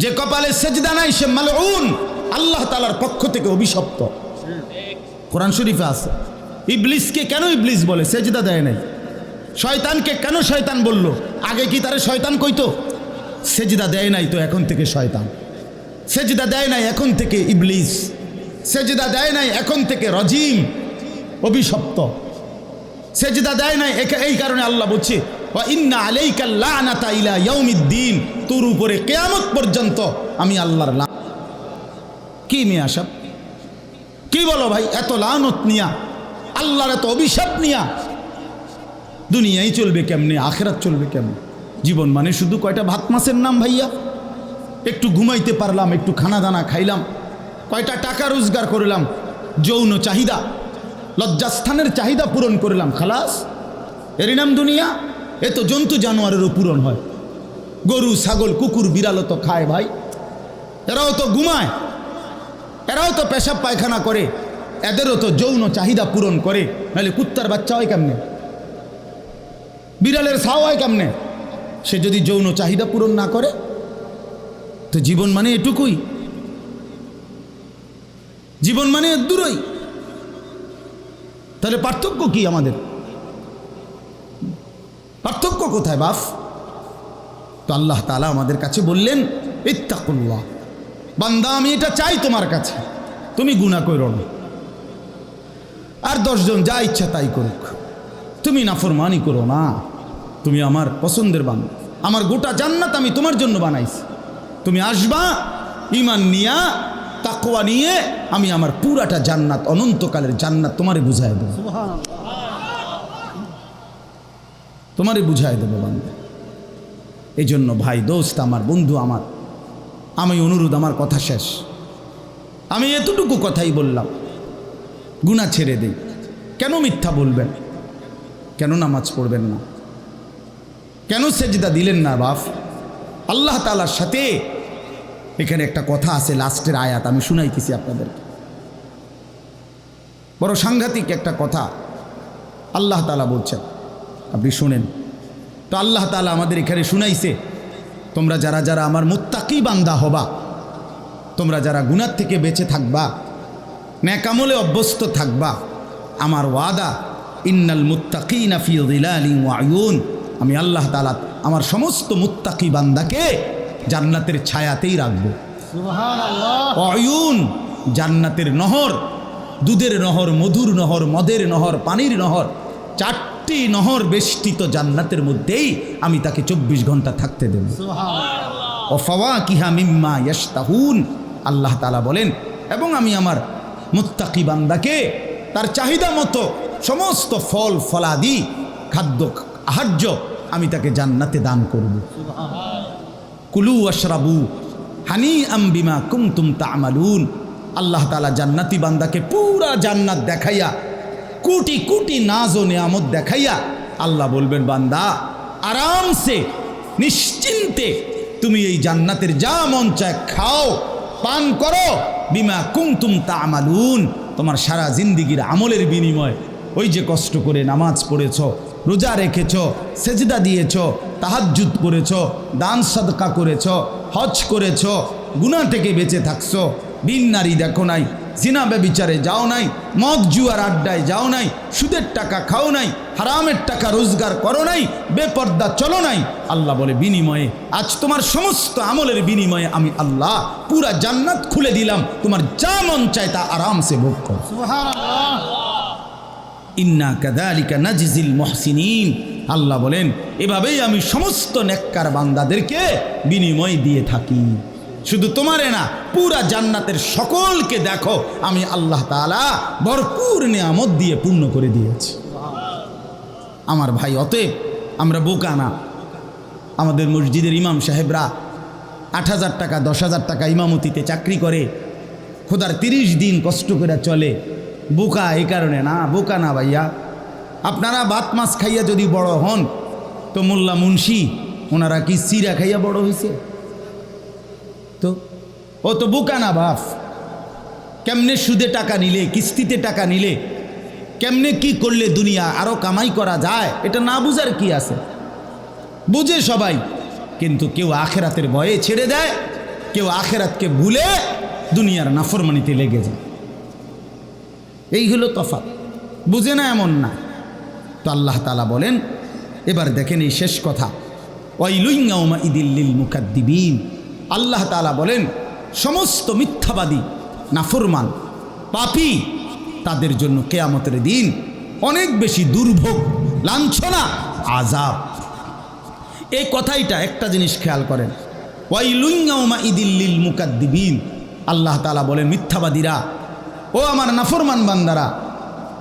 যে কপালে সেজদা নাই সে মালউন, আল্লাহ তাআলার পক্ষ থেকে অভিশপ্ত। কোরআন শরীফে আছে। ইবলিসকে কেন ইবলিস বলে? সেজদা দেয় নাই। শয়তানকে কেন শয়তান বলল? আগে কি তারে শয়তান কইতো? সেজদা দেয় নাই তো এখন থেকে শয়তান। সেজদা দেয় নাই এখন থেকে ইবলিস। সেজদা দেয় নাই এখন থেকে রজিম, অভিশপ্ত। সেজদা দেয় নাই এই কারণে আল্লাহ বলছে ওয়া ইন্না আলাইকা লানাতা ইলা ইয়াউমিদ্দিন, তোর উপরে কিয়ামত পর্যন্ত আমি আল্লাহর লানত। কি মিয়া সাহেব, কি বলো ভাই? এত লানত নিয়া, আল্লাহর এত অভিশাপ নিয়া দুনিয়াই চলবে কেমনে, আখিরাত চলবে কেমনে? জীবন মানে শুধু কয়টা ভাত মাছের নাম ভাইয়া? একটু ঘুমাইতে পারলাম, একটু খানা দানা খাইলাম, কয়টা টাকা রোজগার করলাম, যৌন চাহিদা, লজ্জাস্থানের চাহিদা পূরণ করলাম, খালাস, এরই নাম দুনিয়া? এ তো জন্তু জানোয়ারেরও পূরণ হয়। গরু ছাগল কুকুর বিড়ালও তো খায় ভাই, এরাও তো ঘুমায়, এরাও তো পেশাব পায়খানা করে, এদেরও তো যৌন চাহিদা পূরণ করে। নাহলে কুত্তার বাচ্চা হয় কেমনে, বিড়ালের ছাও হয় কেমনে? সে যদি যৌন চাহিদা পূরণ না করে? তো জীবন মানে এটুকুই, জীবন মানে দূরই। তাহলে পার্থক্য কি আমাদের? পার্থক্য কোথায় বাপ? তো আল্লাহ তাআলা আমাদের কাছে বললেন ইত্তাকুল্লাহ, বান্দা আমি এটা চাই তোমার কাছে, তুমি গুনাহ করো না। আর 10 জন যা ইচ্ছা তাই করুক, তুমি নাফরমানি করো না। তুমি আমার পছন্দের বান্দা, আমার গোটা জান্নাত আমি তোমার জন্য বানাইছি। তুমি আসবা ঈমান নিয়া, তাকওয়া নিয়ে, আমি আমার পুরাটা জান্নাত, অনন্তকালের জান্নাত তোমারে বুঝাই দেব, তোমারে বুঝাই দেব বান্দা। এই জন্য ভাই, দোস্ত আমার, বন্ধু আমার, আমি অনুরোধ, আমার কথা শেষ, আমি এতটুকু কথাই বললাম, গুনাহ ছেড়ে দেই। কেন মিথ্যা বলবেন? কেন নামাজ পড়বেন না? কেন সেজদা দিলেন না বাপ? আল্লাহ তাআলার সাথে এখানে একটা কথা আছে, লাস্টের আয়াত আমি শুনাইতেছি আপনাদেরকে, বড় সাংঘাতিক একটা কথা আল্লাহ তাআলা বলছেন, আপনি শুনেন। তো আল্লাহ তাআলা আমাদের এখানে শুনাইছে, তোমরা যারা যারা আমার মুত্তাকি বান্দা হবা, তোমরা যারা গুনাহ থেকে বেঁচে থাকবা, নেক আমলে অভ্যস্ত থাকবা, আমার ওয়াদা ইন্নাল মুত্তাকিনা ফি যিলালিন ওয়া আয়ুন, আমি আল্লাহ তাআলা আমার সমস্ত মুত্তাকি বান্দাকে জান্নাতের ছায়াতেই রাখবো। সুবহানাল্লাহ। আয়ুন, জান্নাতের নহর, দুধের নহর, মধুর নহর, মদের নহর, পানির নহর, 4টি নহর বেষ্টিত জান্নাতের মধ্যেই আমি তাকে 24 ঘন্টা থাকতে দেব। সুবহানাল্লাহ। ওয়া ফাওয়াকিহা মিম্মা ইয়াশতাহুন, আল্লাহ তাআলা বলেন, এবং আমি আমার মুত্তাকি বান্দাকে তার চাহিদা মতো সমস্ত ফল ফলাদি, খাদ্য আহার্য আমি তাকে জান্নাতে দান করব। কুলু ওয়াশরাবু হানিআম বিমা কুনতুম তা'মালুন, আল্লাহ তাআলা জান্নাতি বান্দাকে পুরা জান্নাত দেখাইয়া, কোটি কোটি নাজ ও নিয়ামত দেখাইয়া আল্লাহ বলবেন, বান্দা আরামসে নিশ্চিন্তে তুমি এই জান্নাতের যা মন চায় খাও, পান করো, বিমা কুনতুম তা'মালুন, তোমার সারা জিন্দেগীর আমলের বিনিময়, ওই যে কষ্ট করে নামাজ পড়েছ, রোজা রেখেছ, সেজদা দিয়েছ, তাহাজ্জুদ করেছ, দান সাদকা করেছ, হজ করেছ, গুনাহ থেকে বেঁচে থাকছো, বিন নারী দেখো নাই, জিনা ব্যভিচারে যাও নাই, মদ জুয়ার আড্ডায় যাও নাই, সুদের টাকা খাও নাই, হারামের টাকা রোজগার করো নাই, বেপর্দা চলো নাই, আল্লাহ বলে বিনিময়ে আজ তোমার সমস্ত আমলের বিনিময়ে আমি আল্লাহ পুরা জান্নাত খুলে দিলাম, তোমার যা মন চায় তা আরামসে ভোগ করো। সুবহানাল্লাহ। ইন্না কাযালিকা নাজিজিল মুহসিনিন, আল্লাহ বলেন এভাবেই আমি সমস্ত নেককার বান্দাদেরকে বিনিময় দিয়ে থাকি। শুধু তোমারে না, পুরা জান্নাতের সকলকে দেখো আমি আল্লাহ তাআলা ভরপুর নিয়ামত দিয়ে পূর্ণ করে দিয়েছি। আমার ভাই, অতএব আমরা বোকা না। আমাদের মসজিদের ইমাম সাহেবরা 8,000 টাকা 10,000 টাকা ইমামতিতে চাকরি করে, খোদার 30 দিন কষ্ট করে চলে। বোকা এই কারণে না, বোকা না ভাইয়া। আপনারা ভাত মাছ খাইয়া যদি বড় হন, তো মোল্লা মুন্সি ওনারা কি সিরা খাইয়া বড় হয়েছে? তো ও তো বোকা না বাপ, কেমনে সুদে টাকা নিলে, কিস্তিতে টাকা নিলে, কেমনে কি করলে দুনিয়া আরো কামাই করা যায়, এটা না বুঝার কি আছে? বুঝে সবাই, কিন্তু কেউ আখেরাতের ভয়ে ছেড়ে দেয়, কেউ আখেরাতকে ভুলে দুনিয়ার নাফরমানিতে লেগে যায়। এই হলো তফাৎ, বুঝে না এমন না। তো আল্লাহ তাআলা বলেন, এবার দেখেন এই শেষ কথা, ওয়াইলুন ইয়াউমাইযিল লিল মুকাদ্দিবিন। আল্লাহ তাআলা বলেন সমস্ত মিথ্যাবাদী, নাফরমান, পাপী, তাদের জন্য কিয়ামতের দিন অনেক বেশি দুর্ভোগ, লাঞ্ছনা, আযাব। এই কথাইটা একটা জিনিস খেয়াল করেন, ওয়াইলুন ইয়াউমাইযিল লিল মুকাদ্দিবিন। আল্লাহ তাআলা বলেন মিথ্যাবাদীরা, ও আমার নাফরমান বান্দারা,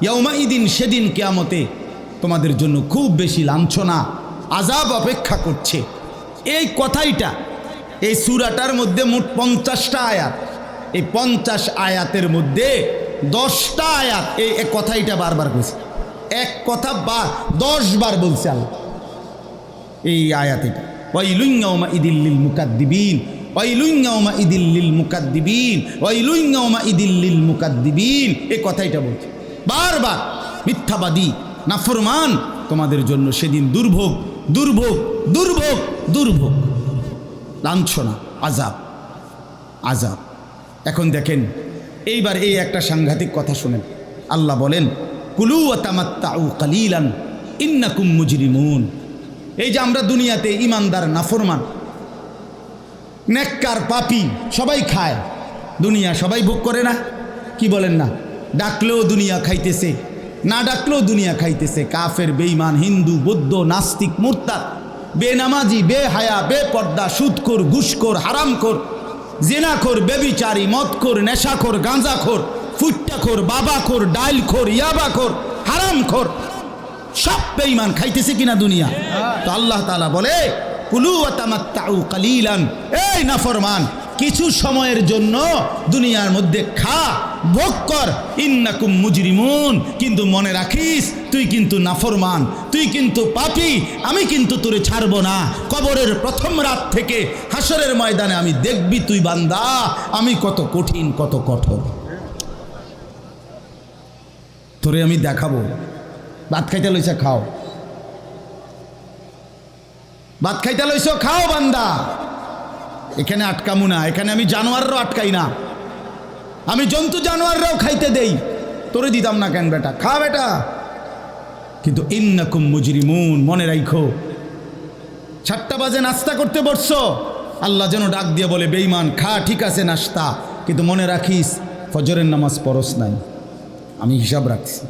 ইয়াউমাইদিন, সেদিন কিয়ামতে তোমাদের জন্য খুব বেশি লাঞ্ছনা, আযাব অপেক্ষা করছে। এই কথাইটা এই সূরাটার মধ্যে মোট 50টা আয়াত। এই 50 আয়াতের মধ্যে 10টা আয়াত এই কথাইটা বারবার বলছে। এক কথা 10 বার বলছে আল্লাহ এই আয়াতে। ওয়াইলুন ইয়াউমাইযিল লিল মুকাদ্দিবিন, ওয়াইলুন ইয়াউমাইযিল লিল মুকাদ্দিবিন, ওয়াইলুন ইয়াউমাইযিল লিল মুকাদ্দিবিন, এই কথাইটা বলছে বারবার। মিথ্যাবাদী, নাফরমান, তোমাদের জন্য সেদিন দুর্ভোগ, দুর্ভোগ, দুর্ভোগ, দুর্ভোগ, লাঞ্ছনা, আযাব, আযাব। এখন দেখেন এইবার এই একটা সাংঘাতিক কথা শুনেন। আল্লাহ বলেন কুলু ওয়া তামাত্তাউ কালিলান ইন্নাকুম মুজরিমুন। এই যে আমরা দুনিয়াতে ইমানদার, নাফরমান, নেককার, পাপী সবাই খায়, দুনিয়া সবাই ভোগ করে না? কি বলেন না? ডাকলেও দুনিয়া খাইতেছে, না ডাকলেও দুনিয়া খাইতেছে। কাফের, বেঈমান, হিন্দু, বৌদ্ধ, নাস্তিক, মুরতাদ, বেনামাজি, বেহায়া, বেপর্দা, সুদখোর, ঘুষখোর, হারামখোর, জিনাখোর, বেবিচারী, মদখোর, নেশাখোর, গাঁজাখোর, ফুট্টাখোর, বাবাখোর, ডাইলখোর, ইয়াবাখোর, হারামখোর, সব বেঈমান খাইতেছে কিনা দুনিয়া? তো আল্লাহ তাআলা বলে কুলু ওয়া তামাত্তাউ কালিলান, এই নাফরমান, কিছু সময়ের জন্য দুনিয়ার মধ্যে খা, ভোগ কর, ইন্নাকুম মুজরিমুন, কিন্তু মনে রাখিস তুই কিন্তু নাফরমান, তুই কিন্তু পাপী, আমি কিন্তু তোরে ছাড়বো না। কবরের প্রথম রাত থেকে হাসরের ময়দানে আমি দেখবি তুই বান্দা আমি কত কঠিন, কত কঠোর, তোরে আমি দেখাবো। ভাত খাইতে লইছে খাও, ভাত খাইতে লইছ খাও বান্দা, এখানে আটকামু না। এখানে আমি জানোয়াররাও আটকাই না, আমি জন্তু জানোয়াররাও খাইতে দেই, তোরে দিতাম না কেন বেটা, খা বেটা। কিন্তু ইন্নাকুম মুজরিমুন, মনে রাখো 7টা বাজে নাস্তা করতে বসছো, আল্লাহ যেন ডাক দিয়ে বলে বেঈমান খা, ঠিক আছে নাস্তা, কিন্তু মনে রাখিস ফজরের নামাজ পড়স নাই, আমি হিসাব রাখছি।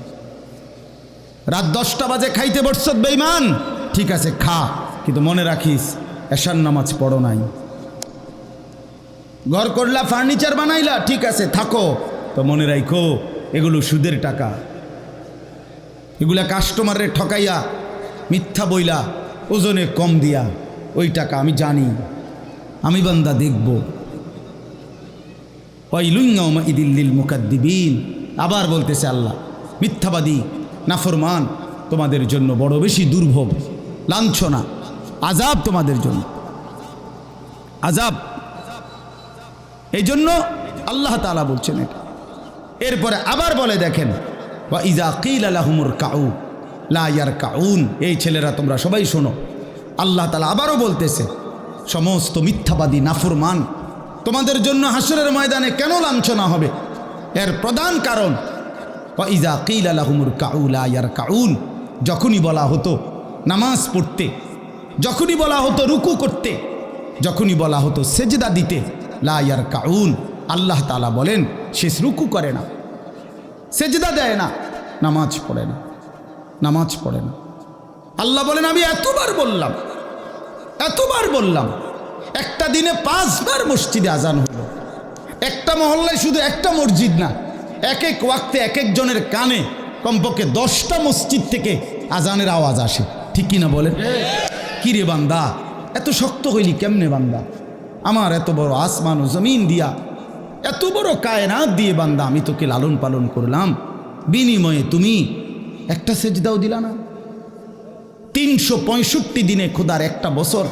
রাত 10টা বাজে খাইতে বসছ বেঈমান, ঠিক আছে খা, কিন্তু মনে রাখিস এশার নামাজ পড়ো নাই। ঘর করলা, ফার্নিচার বানাইলা, ঠিক আছে থাকো, তো মনে রাখো এগুলো সুদের টাকা, এগুলা কাস্টমারের ঠকাইয়া, মিথ্যা বইলা, ওজনে কম দিয়া, ওই টাকা আমি জানি, আমি বান্দা দেখব। ওয়াইলুন ইয়াউমাইযিল লিল মুকাদ্দিবিন। আবার বলতেছে আল্লাহ মিথ্যাবাদী, নাফরমান, তোমাদের জন্য বড় বেশি দুর্ভোগ, লাঞ্ছনা, আযাব তোমাদের জন্য, আযাব। এই জন্য আল্লাহ তাআলা বলছেন এটা। এরপরে আবার বলে দেখেন ওয়া ইযা কিলা লাহুমুর কাউ লা ইয়ারকাউন। এই ছেলেরা তোমরা সবাই শোনো, আল্লাহ তাআলা আবারও বলতেছে সমস্ত মিথ্যাবাদী, নাফরমান, তোমাদের জন্য হাসরের ময়দানে কেন লাঞ্ছনা হবে? এর প্রধান কারণ ওয়া ইযা কিলা লাহুমুর কাউ লা ইয়ারকাউন, যখনই বলা হতো নামাজ পড়তে, যখনই বলা হতো রুকু করতে, যখনই বলা হতো সেজদা দিতে, লা ইয়ারকাউন, আল্লাহ তাআলা বলেন সে রুকু করে না, সেজদা দেয় না, নামাজ পড়ে না, নামাজ পড়ে না। আল্লাহ বলেন আমি এতবার বললাম, এতবার বললাম, একটা দিনে 5 বার মসজিদে আজান হলো, একটা মহল্লায় শুধু একটা মসজিদ না, এক এক ওয়াক্তে এক একজনের কানে কমপক্ষে 10টা মসজিদ থেকে আজানের আওয়াজ আসে, ঠিক কিনা বলেন? কি রে বান্দা এত শক্ত হইলি কেমনে বান্দা? আমার এত বড় আসমান ও জমিন দিয়া, এত বড় কায়নাত দিয়ে বান্দা আমি তোকে লালন পালন করলাম, বিনিময়ে তুমি একটা সেজদাও দিলা না। 365 দিনে খোদার একটা বছর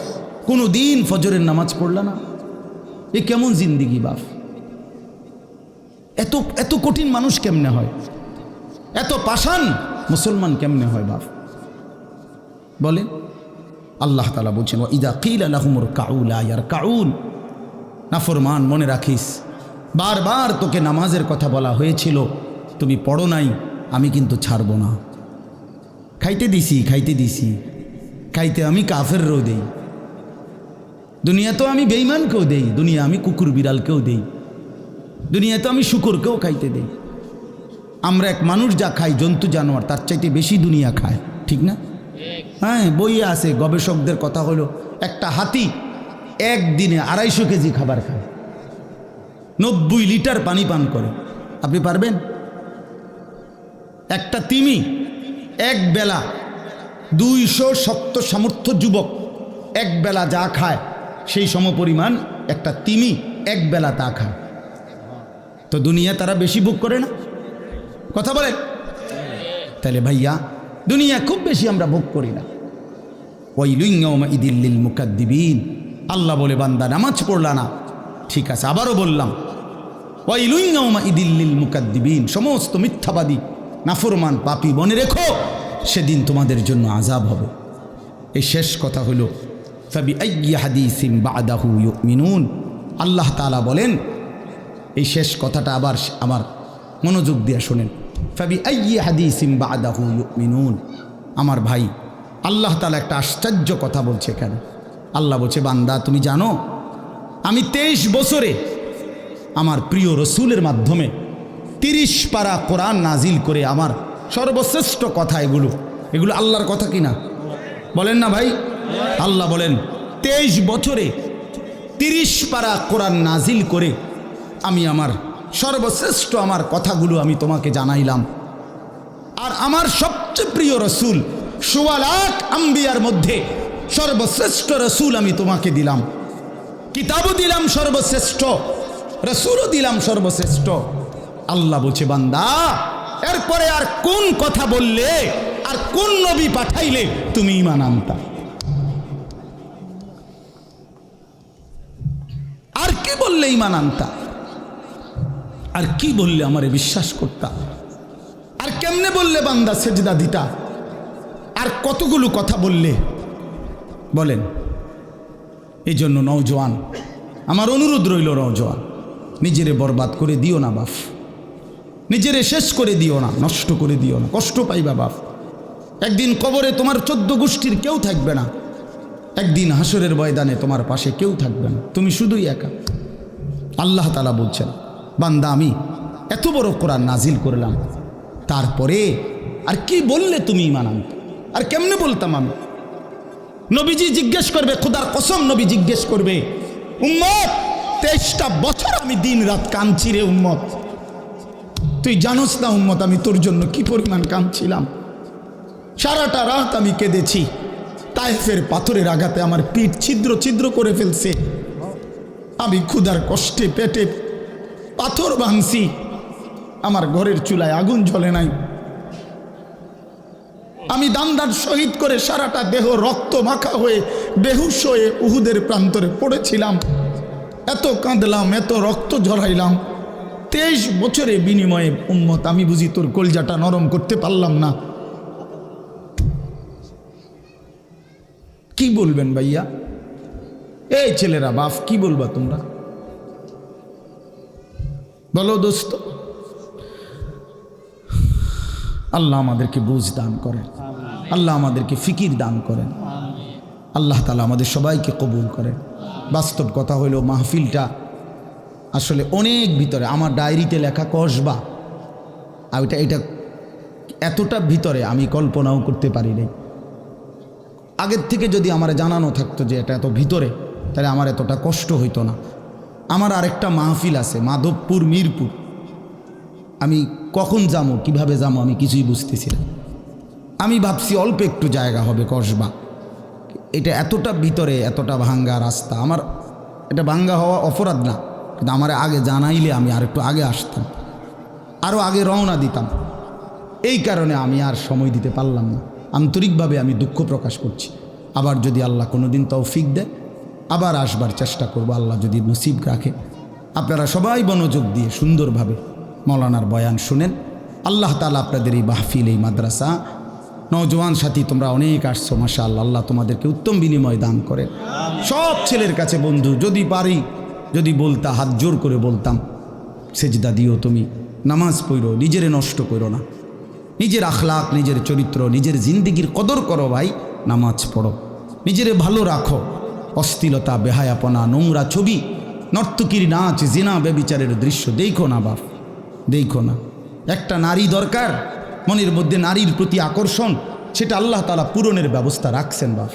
কোনো দিন ফজরের নামাজ পড়লা না। এ কেমন জিন্দিগি বাপ? এত এত কঠিন মানুষ কেমনে হয়, এত পাষাণ মুসলমান কেমনে হয় বাপ বলেন। আল্লাহ তাআলা বলছেন ওয়া ইযা কিলা লাহুমুর কাউ লা ইয়ারকাউন, নাফরমান মনে রাখিস বারবার তোকে নামাজের কথা বলা হয়েছিল, তুমি পড়ো নাই, আমি কিন্তু ছাড়ব না। খাইতে দিছি খাইতে আমি কাফেরও দেই, দুনিয়া তো আমি বেঈমানকেও দেই, দুনিয়া আমি কুকুর বিড়ালকেও দেই, দুনিয়া তো আমি শুকরকেও খাইতে দেই। আমরা এক মানুষ যা খাই জন্তু জানোয়ার তার চাইতে বেশি দুনিয়া খায়, ঠিক না? হ্যাঁ, বইয়ে আছে, গবেষকদের কথা হলো একটা হাতি একদিনে 250 কেজি খাবার খায়, 90 লিটার পানি পান করে। আপনি পারবেন? একটা তিমি এক বেলা 200 শক্ত সামর্থ্য যুবক এক বেলা যা খায় সেই সমপরিমাণ একটা তিমি এক বেলা তা খায়। তো দুনিয়া তারা বেশি ভোগ করে না? কথা বলেন। তাহলে ভাইয়া দুনিয়া খুব বেশি আমরা ভোগ করি না। ওয়াইলুন ইয়াউমাইযিল লিল মুকাদ্দিবিন, আল্লাহ বলে বান্দা নামাজ পড়লা না, ঠিক আছে, আবারও বললাম ওয়াইলুন ইয়াউমাইযিল লিল মুকাদ্দিবিন, সমস্ত মিথ্যাবাদী নাফরমান পাপী মনে রেখো সেদিন তোমাদের জন্য আযাব হবে। এই শেষ কথা হলো ফাবিআইয়ি হাদিসিন বা'দাহু ইউমিনুন, আল্লাহ তাআলা বলেন, এই শেষ কথাটা আবার আমার মনোযোগ দিয়ে শোনেন, ফাবিআইয়ি হাদিসিন বা'দাহু ইউমিনুন। আমার ভাই, আল্লাহ তাআলা একটা আশ্চর্য কথা বলছে এখানে। আল্লাহ বলছে বান্দা তুমি জানো আমি 23 বছরে আমার প্রিয় রসুলের মাধ্যমে 30 পারা কোরআন নাজিল করে আমার সর্বশ্রেষ্ঠ কথা এগুলো আল্লাহর কথা কিনা বলেন না ভাই? আল্লাহ বলেন 23 বছরে 30 পারা কোরআন নাজিল করে আমি আমার সর্বশ্রেষ্ঠ আমার কথাগুলো আমি তোমাকে জানাইলাম। আর আমার সবচেয়ে প্রিয় রসুল 1.25 লাখ আম্বিয়ার মধ্যে সর্বশ্রেষ্ঠ রসুল আমি তোমাকে দিলাম, কিতাবও দিলাম সর্বশ্রেষ্ঠ, রসুলও দিলাম সর্বশ্রেষ্ঠ। আল্লাহ বলছে বান্দা এরপরে আর কোন কথা বললে আর কোন নবী পাঠাইলে তুমি ঈমান আনতা? আর কি বললে ঈমান আনতা? আর কি বললে আমারে বিশ্বাস করতা? আর কেমনে বললে বান্দা সেজদা দিতা? আর কতগুলো কথা বললে বলেন। এই জন্য নওজোয়ান, আমার অনুরোধ রইল, নওজোয়ান নিজেরে বরবাদ করে দিও না বাপ, নিজেরে শেষ করে দিও না, নষ্ট করে দিও না, কষ্ট পাইবা বাপ। একদিন কবরে তোমার 14 গোষ্ঠীর কেউ থাকবে না, একদিন হাসরের ময়দানে তোমার পাশে কেউ থাকবে না, তুমি শুধুই একা। আল্লাহ তাআলা বলছেন বান্দা আমি এত বড় কোরআন নাজিল করলাম, তারপরে আর কি বললে তুমি ঈমান আনতে? আর কেমনে বলতাম আমি? নবীজি জিজ্ঞেস করবে, খোদার কসম নবী জিজ্ঞেস করবে, উম্মত 23টা বছর আমি দিন রাত কাঁদছি রে উম্মত, তুই জানোস না উম্মত আমি তোর জন্য কি পরিমাণ কাঁদছিলাম, সারাটা রাত আমি কেঁদেছি, তায়েফের পাথরের আঘাতে আমার পিঠ ছিদ্র ছিদ্র করে ফেলছে, আমি ক্ষুধার কষ্টে পেটে পাথর ভাঙছি, আমার ঘরের চুলায় আগুন জ্বলে নাই, আমি দান্দার শহীদ করে সারাটা দেহ রক্ত মাখা হয়ে বেহুশ হয়ে উহুদের প্রান্তরে পড়েছিলাম, এত কাঁদলাম, এত রক্ত ঝরাইলাম, 23 বছরের বিনিময়ে উম্মত আমি বুঝি তোর কলজাটা নরম করতে পারলাম না? কি বলবেন ভাইয়া? এই ছেলেরা বাপ কি বলবা তোমরা বলো দোস্ত? আল্লাহ আমাদেরকে বুঝ দান করেন, আল্লাহ আমাদেরকে ফিকির দান করেন, আল্লাহ তাআলা আমাদের সবাইকে কবুল করেন। বাস্তব কথা হলো মাহফিলটা আসলে অনেক ভিতরে, আমার ডায়েরিতে লেখা কসবা, আর এটা এতটা ভিতরে আমি কল্পনাও করতে পারি নাই। আগের থেকে যদি আমার জানানো থাকতো যে এটা এত ভিতরে, তাহলে আমার এতটা কষ্ট হইতো না। আমার আরেকটা মাহফিল আছে মাধবপুর মিরপুর, আমি কখন যাবো কিভাবে যাবো আমি কিছুই বুঝতেছি না। আমি ভাবছি অল্প একটু জায়গা হবে কসবা, এটা এতটা ভিতরে, এতটা ভাঙ্গা রাস্তা, আমার এটা ভাঙ্গা হওয়া অপরাধ না, কিন্তু আমার আগে জানাইলে আমি আর একটু আগে আসতাম, আরও আগে রওনা দিতাম। এই কারণে আমি আর সময় দিতে পারলাম না। আন্তরিকভাবে আমি দুঃখ প্রকাশ করছি। আবার যদি আল্লাহ কোনো দিন তৌফিক দেয় আবার আসবার চেষ্টা করব, আল্লাহ যদি নসিব রাখে। আপনারা সবাই মনোযোগ দিয়ে সুন্দরভাবে মৌলানার বয়ান শুনেন। আল্লাহ তাআলা আপনাদের এই মাহফিল, এই মাদ্রাসা, নওজোয়ান সাথী তোমরা অনেক আসছো, মাশাআল্লাহ, আল্লাহ তোমাদেরকে উত্তম বিনিময় দান করেন। সব ছেলের কাছে বন্ধু, যদি পারি, যদি বলতা, হাত জোর করে বলতাম, সেজদা দিও, তুমি নামাজ পড়ো, নিজেরে নষ্ট করো না, নিজের আখলাক, নিজের চরিত্র, নিজের জিন্দিগির কদর করো ভাই, নামাজ পড়ো, নিজেরে ভালো রাখো। অশ্লীলতা, বেহায়াপনা, নোংরা ছবি, নর্তকীর নাচ, জিনা, ব্যভিচারের দৃশ্য দেখো না বাপ, দেখো না। একটা নারী দরকার, মনের মধ্যে নারীর প্রতি আকর্ষণ, সেটা আল্লাহ তাআলা পূরণের ব্যবস্থা রাখছেন বাপ।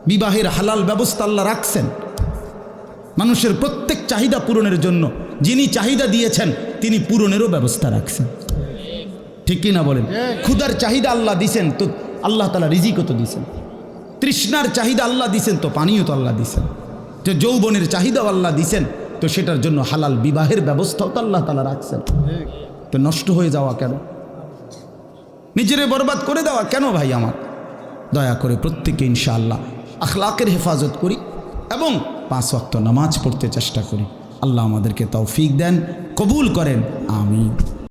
বিবাহের হালাল ব্যবস্থা আল্লাহ রাখছেন। মানুষের প্রত্যেক চাহিদা পূরণের জন্য যিনি চাহিদা দিয়েছেন তিনি পূরণেরও ব্যবস্থা রাখছেন। ঠিক কি না বলেন? ক্ষুধার চাহিদা আল্লাহ দিছেন, তো আল্লাহ তাআলা রিজিকও তো দিছেন। তৃষ্ণার চাহিদা আল্লাহ দিছেন, তো পানিও তো আল্লাহ দিছেন। তো যৌবনের চাহিদাও আল্লাহ দিছেন, তো সেটার জন্য হালাল বিবাহের ব্যবস্থাও তো আল্লাহ তাআলা রাখছেন। তো নষ্ট হয়ে যাওয়া কেন? নিজেরে বরবাদ করে দেওয়া কেন ভাই আমার? দয়া করে প্রত্যেকে ইনশাআল্লাহ আখলাকের হেফাজত করি এবং 5 ওয়াক্ত নামাজ পড়তে চেষ্টা করি। আল্লাহ আমাদেরকে তৌফিক দেন, কবুল করেন, আমিন।